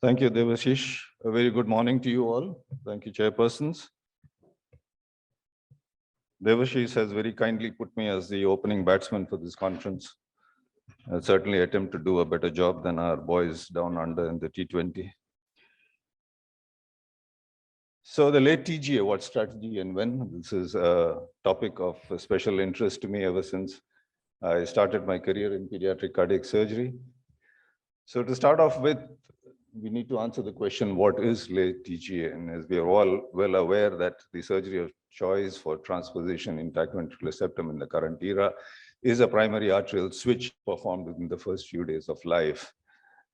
Thank you, Devashish. A very good morning to you all. Thank you, chairpersons. Devashish has very kindly put me as the opening batsman for this conference. I'll certainly attempt to do a better job than our boys down under in the T20. So the late TGA, what strategy and when? This is a topic of special interest to me ever since I started my career in pediatric cardiac surgery. So to start off with, we need to answer the question, what is late TGA? And as we are all well aware that the surgery of choice for transposition intact ventricular septum in the current era is a primary arterial switch performed within the first few days of life.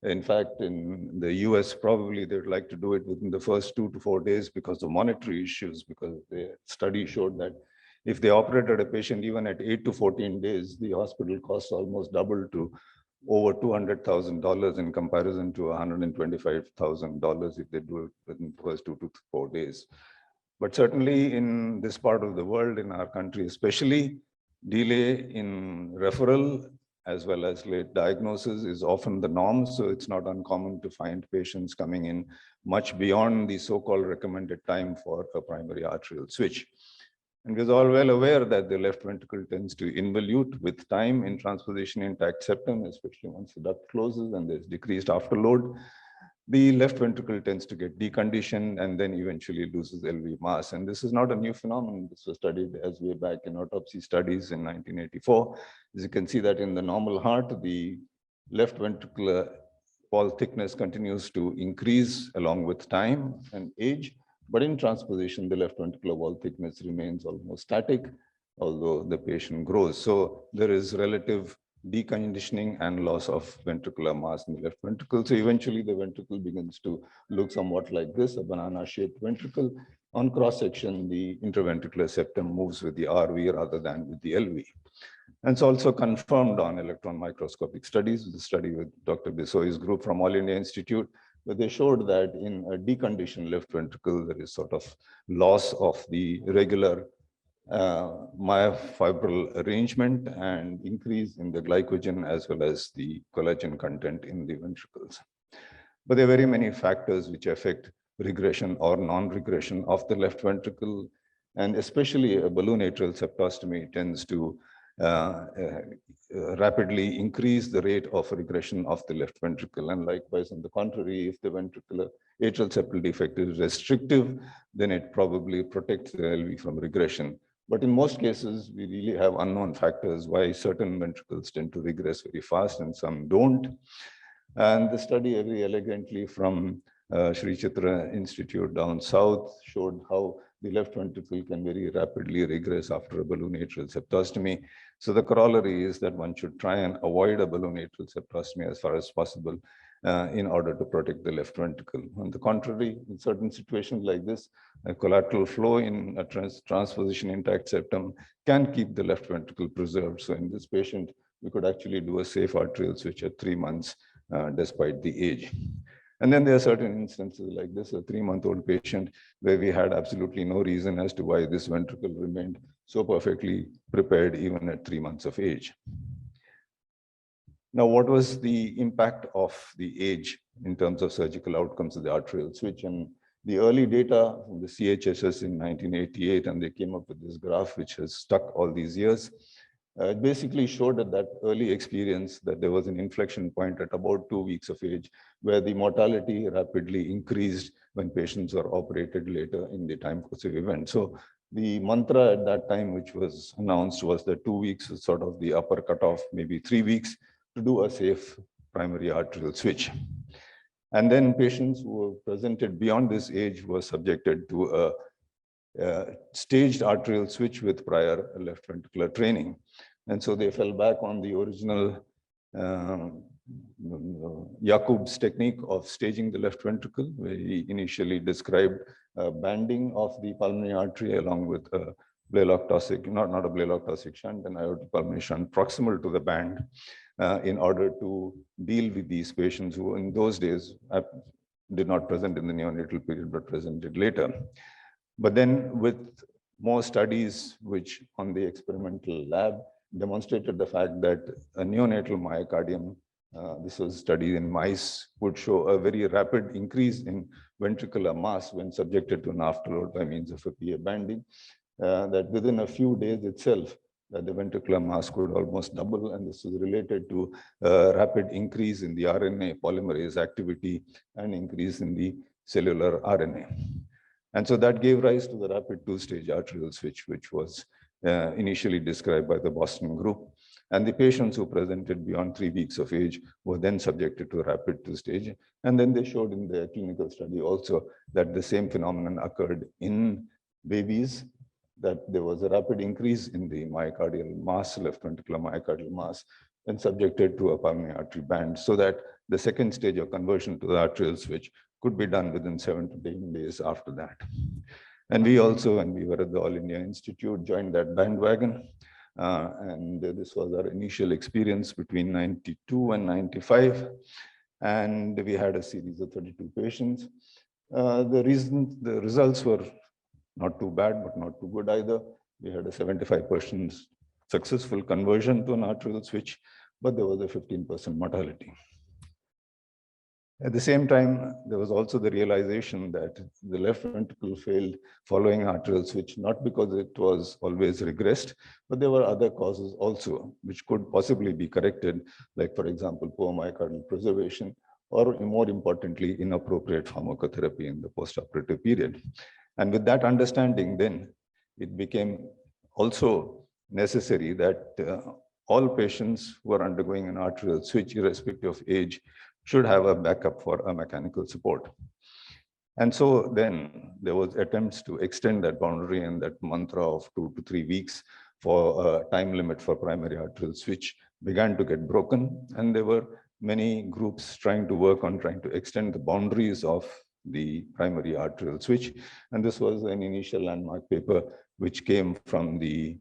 In fact, in the US, probably they'd like to do it within the first 2 to 4 days because of monetary issues, because the study showed that if they operated a patient even at 8 to 14 days, the hospital costs almost doubled to over $200,000 in comparison to $125,000 if they do it within the first 2 to 4 days. But certainly in this part of the world, in our country especially, delay in referral as well as late diagnosis is often the norm. So it's not uncommon to find patients coming in much beyond the so-called recommended time for a primary arterial switch. And we're all well aware that the left ventricle tends to involute with time in transposition intact septum, especially once the duct closes and there's decreased afterload. The left ventricle tends to get deconditioned and then eventually loses LV mass. And this is not a new phenomenon. This was studied as way back in autopsy studies in 1984. As you can see that in the normal heart, the left ventricular wall thickness continues to increase along with time and age. But in transposition, the left ventricular wall thickness remains almost static, although the patient grows. So there is relative deconditioning and loss of ventricular mass in the left ventricle. So eventually the ventricle begins to look somewhat like this, a banana-shaped ventricle. On cross-section, the interventricular septum moves with the RV rather than with the LV. And it's also confirmed on electron microscopic studies, the study with Dr. Bisoi's group from All India Institute, where they showed that in a deconditioned left ventricle, there is sort of loss of the regular myofibril arrangement and increase in the glycogen as well as the collagen content in the ventricles. But there are very many factors which affect regression or non-regression of the left ventricle, and especially a balloon atrial septostomy tends to rapidly increase the rate of regression of the left ventricle. And likewise, on the contrary, if the ventricular atrial septal defect is restrictive, then it probably protects the LV from regression. But in most cases, we really have unknown factors why certain ventricles tend to regress very fast and some don't. And the study very elegantly from Sri Chitra Institute down south showed how the left ventricle can very rapidly regress after a balloon atrial septostomy. So the corollary is that one should try and avoid a balloon atrial septostomy as far as possible in order to protect the left ventricle. On the contrary, in certain situations like this, a collateral flow in a transposition intact septum can keep the left ventricle preserved. So in this patient, we could actually do a safe arterial switch at 3 months despite the age. And then there are certain instances like this, a 3-month-old patient where we had absolutely no reason as to why this ventricle remained so perfectly prepared even at 3 months of age. Now, what was the impact of the age in terms of surgical outcomes of the arterial switch? And the early data from the CHSS in 1988, and they came up with this graph, which has stuck all these years. It basically showed at that early experience that there was an inflection point at about 2 weeks of age, where the mortality rapidly increased when patients were operated later in the time course of event. So the mantra at that time, which was announced, was that 2 weeks is sort of the upper cutoff, maybe 3 weeks, to do a safe primary arterial switch. And then patients who were presented beyond this age were subjected to a staged arterial switch with prior left ventricular training. And so they fell back on the original Jakob's technique of staging the left ventricle, where he initially described banding of the pulmonary artery along with a Blalock Taussig, not a Blalock Taussig shunt, an aortic pulmonary shunt proximal to the band in order to deal with these patients who in those days did not present in the neonatal period, but presented later. But then with more studies, which on the experimental lab demonstrated the fact that a neonatal myocardium This was studied in mice, would show a very rapid increase in ventricular mass when subjected to an afterload by means of a PA banding, that within a few days itself, that the ventricular mass could almost double, and this was related to rapid increase in the RNA polymerase activity and increase in the cellular RNA. And so that gave rise to the rapid two-stage arterial switch, which was initially described by the Boston group. And the patients who presented beyond 3 weeks of age were then subjected to a rapid two-stage. And then they showed in their clinical study also that the same phenomenon occurred in babies, that there was a rapid increase in the myocardial mass, left ventricular myocardial mass, and subjected to a pulmonary artery band, so that the second stage of conversion to the arterial switch could be done within 7 to 10 days after that. And we also, when we were at the All India Institute, joined that bandwagon. And this was our initial experience between 92 and 95. And we had a series of 32 patients. The results were not too bad, but not too good either. We had a 75% successful conversion to an arterial switch, but there was a 15% mortality. At the same time, there was also the realization that the left ventricle failed following arterial switch, not because it was always regressed, but there were other causes also, which could possibly be corrected, like, for example, poor myocardial preservation, or more importantly, inappropriate pharmacotherapy in the postoperative period. And with that understanding, then it became also necessary that all patients who are undergoing an arterial switch, irrespective of age, should have a backup for a mechanical support. And so then there was attempts to extend that boundary, and that mantra of 2 to 3 weeks for a time limit for primary arterial switch began to get broken. And there were many groups trying to extend the boundaries of the primary arterial switch. And this was an initial landmark paper which came from the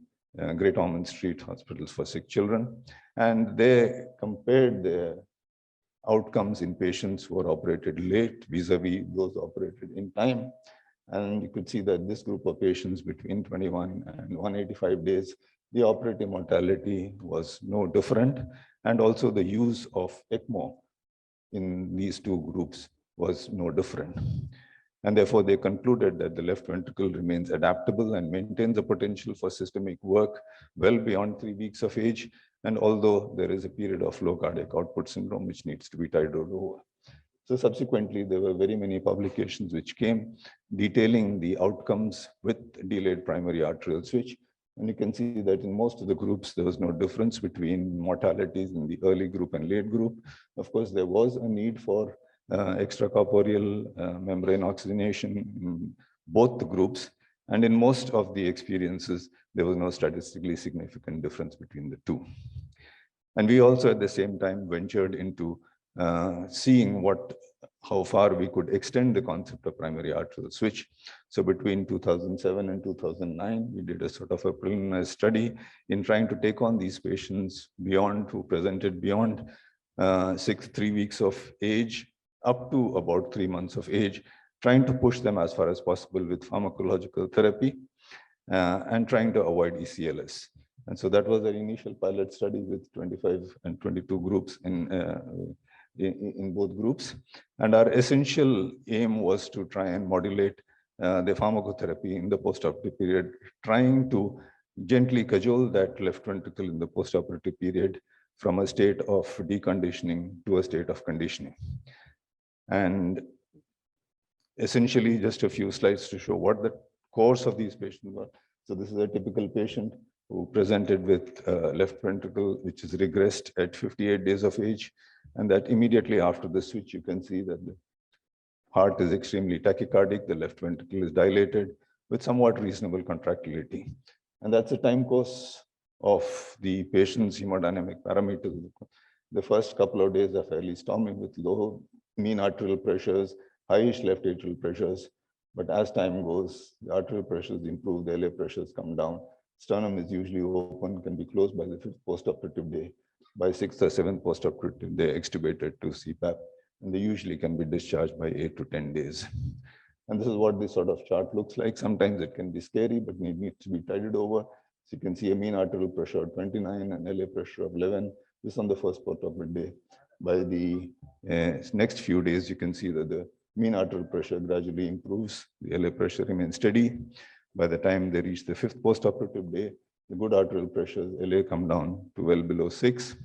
Great Ormond Street Hospitals for Sick Children. And they compared the outcomes in patients who were operated late vis-a-vis those operated in time. And you could see that this group of patients between 21 and 185 days, the operative mortality was no different. And also the use of ECMO in these two groups was no different. And therefore, they concluded that the left ventricle remains adaptable and maintains the potential for systemic work well beyond 3 weeks of age. And although there is a period of low cardiac output syndrome, which needs to be tided over. So subsequently, there were very many publications which came detailing the outcomes with delayed primary arterial switch. And you can see that in most of the groups, there was no difference between mortalities in the early group and late group. Of course, there was a need for extracorporeal membrane oxygenation in both the groups. And in most of the experiences, there was no statistically significant difference between the two. And we also at the same time ventured into seeing how far we could extend the concept of primary arterial switch. So between 2007 and 2009, we did a sort of a preliminary study in trying to take on these patients who presented beyond 3 weeks of age up to about 3 months of age, trying to push them as far as possible with pharmacological therapy and trying to avoid ECLS. And so that was an initial pilot study with 25 and 22 groups in both groups. And our essential aim was to try and modulate the pharmacotherapy in the postoperative period, trying to gently cajole that left ventricle in the postoperative period from a state of deconditioning to a state of conditioning. And essentially, just a few slides to show what the course of these patients were. So this is a typical patient who presented with left ventricle, which is regressed at 58 days of age. And that immediately after the switch, you can see that the heart is extremely tachycardic, the left ventricle is dilated with somewhat reasonable contractility. And that's the time course of the patient's hemodynamic parameters. The first couple of days are fairly stormy with low mean arterial pressures, highish left atrial pressures. But as time goes, the arterial pressures improve, the LA pressures come down. Sternum is usually open, can be closed by the 5th postoperative day. By 6th or 7th postoperative day, extubated to CPAP. And they usually can be discharged by 8 to 10 days. And this is what this sort of chart looks like. Sometimes it can be scary, but it needs to be tided over. So you can see a mean arterial pressure of 29 and LA pressure of 11. This on the first postoperative day. by the next few days, you can see that the mean arterial pressure gradually improves. The LA pressure remains steady. By the time they reach the 5th postoperative day, the good arterial pressures, LA, come down to well below 6.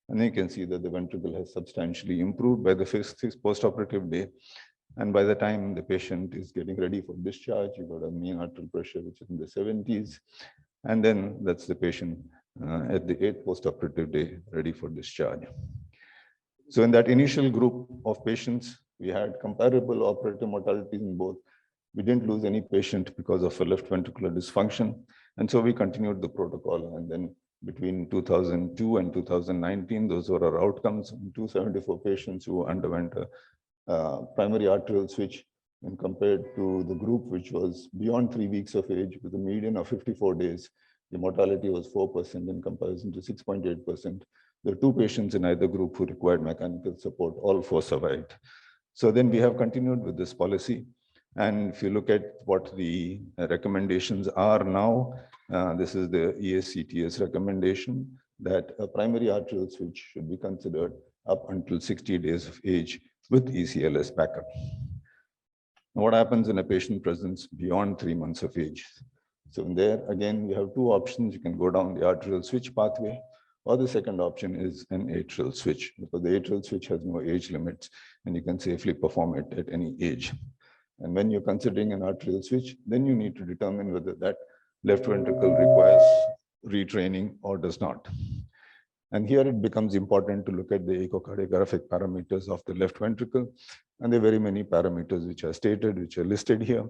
And then you can see that the ventricle has substantially improved by the 5th postoperative day. And by the time the patient is getting ready for discharge, you've got a mean arterial pressure which is in the 70s. And then that's the patient at the 8th postoperative day ready for discharge. So in that initial group of patients, we had comparable operative mortalities in both. We didn't lose any patient because of a left ventricular dysfunction. And so we continued the protocol. And then between 2002 and 2019, those were our outcomes. 274 patients who underwent a primary arterial switch, and compared to the group which was beyond 3 weeks of age with a median of 54 days, the mortality was 4% in comparison to 6.8%. There are 2 patients in either group who required mechanical support. All 4 survived. So then we have continued with this policy. And if you look at what the recommendations are now, this is the ESCTS recommendation that a primary arterial switch should be considered up until 60 days of age with ECLS backup. Now, what happens in a patient presents beyond 3 months of age? So there, again, you have 2 options. You can go down the arterial switch pathway, or the second option is an atrial switch, because the atrial switch has no age limits, and you can safely perform it at any age. And when you're considering an arterial switch, then you need to determine whether that left ventricle requires retraining or does not. And here it becomes important to look at the echocardiographic parameters of the left ventricle. And there are very many parameters which are stated, which are listed here.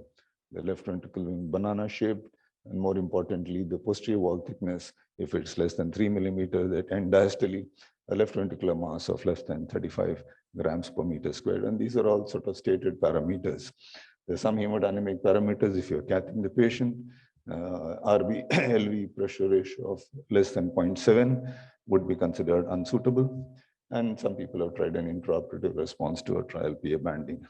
The left ventricle being banana-shaped, and more importantly, the posterior wall thickness, if it's less than 3 millimeters, and diastole, a left ventricular mass of less than 35 grams per meter squared. And these are all sort of stated parameters. There's some hemodynamic parameters. If you're cathing the patient, RV, LV pressure ratio of less than 0.7 would be considered unsuitable. And some people have tried an intraoperative response to a trial PA banding.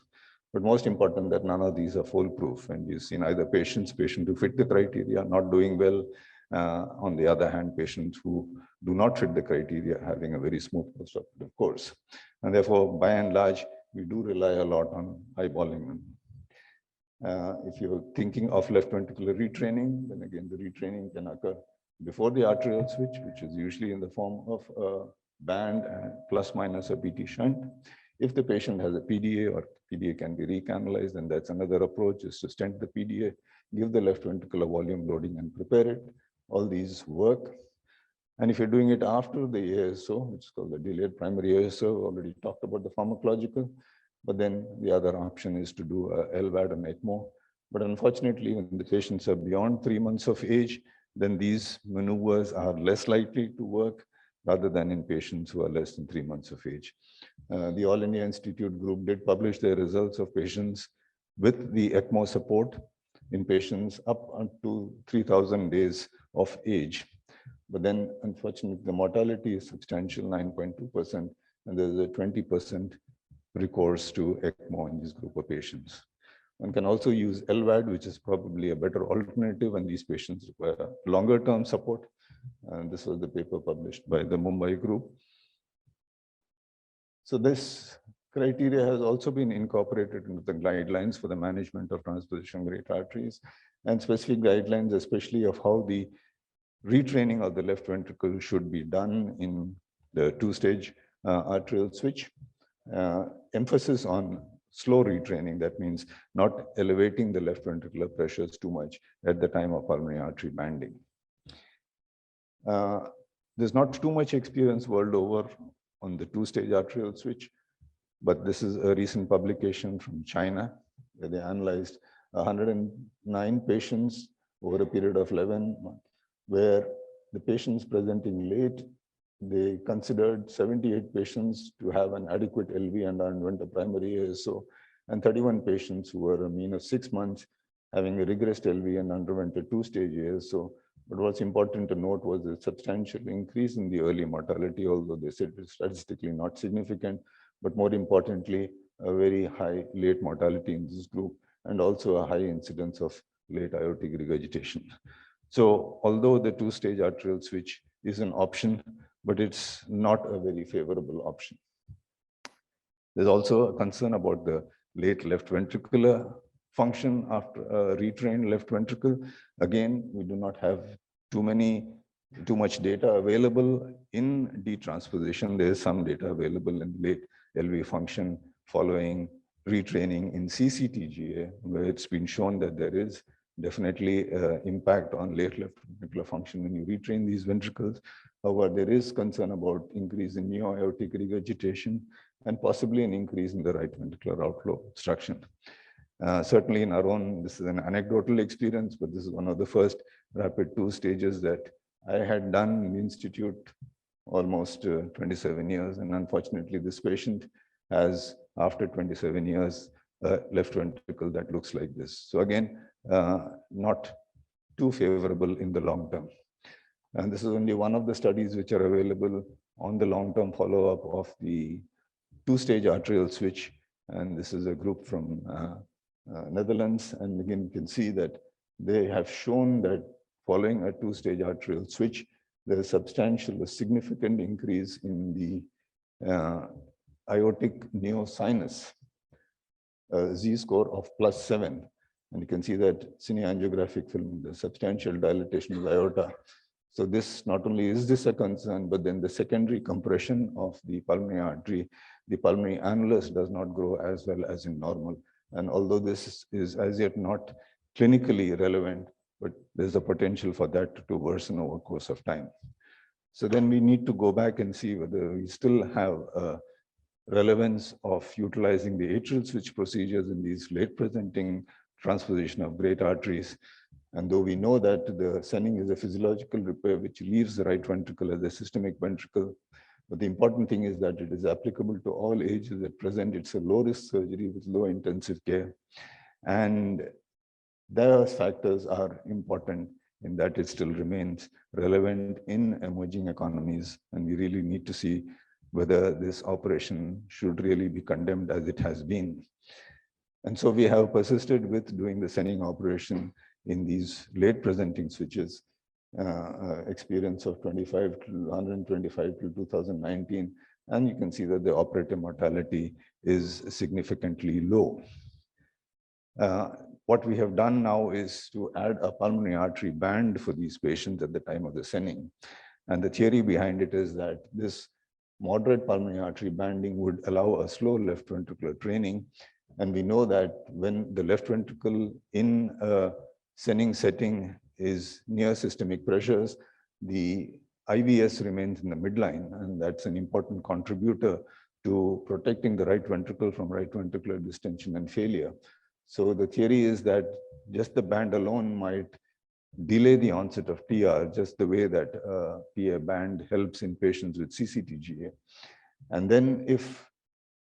But most important that none of these are foolproof. And you've seen either patients who fit the criteria not doing well. On the other hand, patients who do not fit the criteria having a very smooth postoperative course. And therefore, by and large, we do rely a lot on eyeballing them. If you're thinking of left ventricular retraining, then again, the retraining can occur before the arterial switch, which is usually in the form of a band and plus minus a PT shunt. If the patient has a PDA or PDA can be recanalized, then that's another approach, is to stent the PDA, give the left ventricular volume loading and prepare it. All these work. And if you're doing it after the ASO, which is called the delayed primary ASO, already talked about the pharmacological, but then the other option is to do a LVAD and ECMO. But unfortunately, when the patients are beyond 3 months of age, then these maneuvers are less likely to work rather than in patients who are less than 3 months of age. The All India Institute group did publish their results of patients with the ECMO support in patients up to 3,000 days of age. But then, unfortunately, the mortality is substantial, 9.2%, and there's a 20% recourse to ECMO in this group of patients. One can also use LVAD, which is probably a better alternative, and these patients require longer-term support. And this was the paper published by the Mumbai group. So this criteria has also been incorporated into the guidelines for the management of transposition great arteries, and specific guidelines, especially of how the retraining of the left ventricle should be done in the 2-stage arterial switch. Emphasis on slow retraining, that means not elevating the left ventricular pressures too much at the time of pulmonary artery banding. There's not too much experience world over on the 2-stage arterial switch, but this is a recent publication from China where they analyzed 109 patients over a period of 11 months, where the patients presenting late, they considered 78 patients to have an adequate LV and underwent a primary ASO, and 31 patients who were a mean of 6 months having a regressed LV and underwent a 2-stage ASO. But what's important to note was a substantial increase in the early mortality, although they said it's statistically not significant, but more importantly, a very high late mortality in this group, and also a high incidence of late aortic regurgitation. So although the 2-stage arterial switch is an option, but it's not a very favorable option. There's also a concern about the late left ventricular function after a retrained left ventricle. Again, we do not have too much data available in detransposition. There is some data available in late LV function following retraining in CCTGA, where it's been shown that there is definitely impact on late left ventricular function when you retrain these ventricles. However, there is concern about increase in neo-aortic regurgitation and possibly an increase in the right ventricular outflow obstruction. Certainly in our own, this is an anecdotal experience, but this is one of the first rapid 2 stages that I had done in the institute almost 27 years. And unfortunately, this patient has, after 27 years, a left ventricle that looks like this. So again, not too favorable in the long term. And this is only one of the studies which are available on the long-term follow-up of the 2-stage arterial switch. And this is a group from Netherlands. And again, you can see that they have shown that following a 2-stage arterial switch, there is a significant increase in the aortic neosinus, Z-score of +7. And you can see that cineangiographic film, the substantial dilatation of the aorta. So this, not only is this a concern, but then the secondary compression of the pulmonary artery, the pulmonary annulus does not grow as well as in normal. And although this is as yet not clinically relevant, but there's a potential for that to worsen over course of time. So then we need to go back and see whether we still have a relevance of utilizing the atrial switch procedures in these late presenting transposition of great arteries. And though we know that the Senning is a physiological repair which leaves the right ventricle as a systemic ventricle, but the important thing is that it is applicable to all ages. At present, it's a low-risk surgery with low intensive care. And those factors are important in that it still remains relevant in emerging economies. And we really need to see whether this operation should really be condemned as it has been. And so we have persisted with doing the Senning operation in these late presenting switches, experience of 125 till 2019. And you can see that the operative mortality is significantly low. What we have done now is to add a pulmonary artery band for these patients at the time of the Senning. And the theory behind it is that this moderate pulmonary artery banding would allow a slow left ventricular training. And we know that when the left ventricle in a Senning setting is near systemic pressures, the IVS remains in the midline, and that's an important contributor to protecting the right ventricle from right ventricular distension and failure. So the theory is that just the band alone might delay the onset of TR, just the way that PA band helps in patients with CCTGA. And then if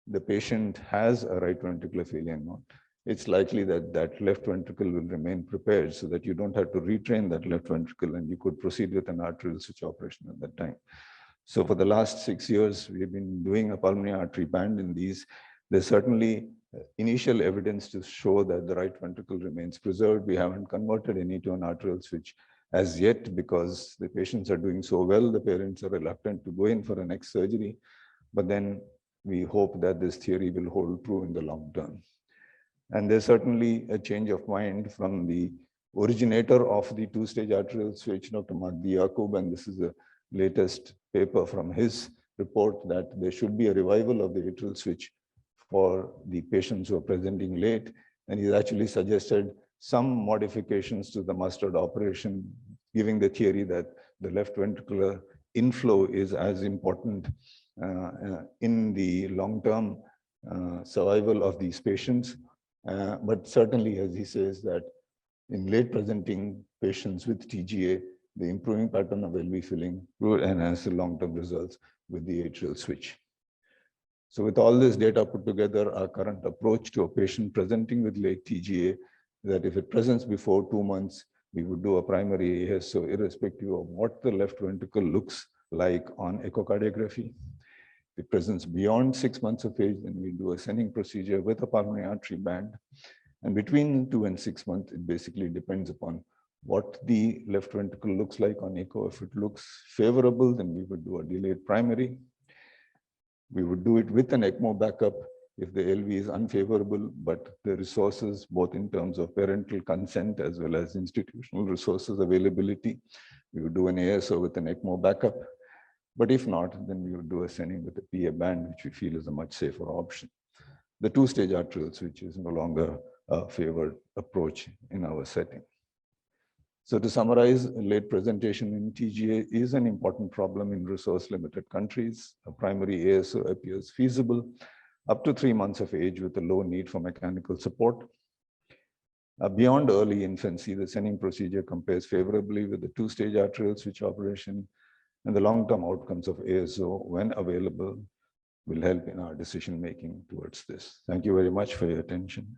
the patient has a right ventricular failure node, it's likely that that left ventricle will remain prepared so that you don't have to retrain that left ventricle and you could proceed with an arterial switch operation at that time. So for the last 6 years, we've been doing a pulmonary artery band in these. There's certainly initial evidence to show that the right ventricle remains preserved. We haven't converted any to an arterial switch as yet because the patients are doing so well. The parents are reluctant to go in for a next surgery, but then we hope that this theory will hold true in the long term. And there's certainly a change of mind from the originator of the 2-stage arterial switch, Dr. Magdi Yaqub, and this is the latest paper from his report that there should be a revival of the atrial switch for the patients who are presenting late. And he's actually suggested some modifications to the mustard operation, giving the theory that the left ventricular inflow is as important in the long-term survival of these patients. But certainly, as he says, that in late presenting patients with TGA, the improving pattern of LV filling will enhance the long-term results with the atrial switch. So with all this data put together, our current approach to a patient presenting with late TGA, that if it presents before 2 months, we would do a primary AS, so irrespective of what the left ventricle looks like on echocardiography. If it presents beyond 6 months of age, then we do a Senning procedure with a pulmonary artery band. And between 2 and 6 months, it basically depends upon what the left ventricle looks like on echo. If it looks favorable, then we would do a delayed primary. We would do it with an ECMO backup. if the LV is unfavorable, but the resources, both in terms of parental consent as well as institutional resources availability, we would do an ASO with an ECMO backup. But if not, then we would do a sending with a PA band, which we feel is a much safer option. The two-stage arterials, which is no longer a favored approach in our setting. So to summarize, late presentation in TGA is an important problem in resource-limited countries. A primary ASO appears feasible up to 3 months of age with a low need for mechanical support. Beyond early infancy, the sending procedure compares favorably with the two-stage arterial switch operation, and the long-term outcomes of ASO, when available, will help in our decision-making towards this. Thank you very much for your attention.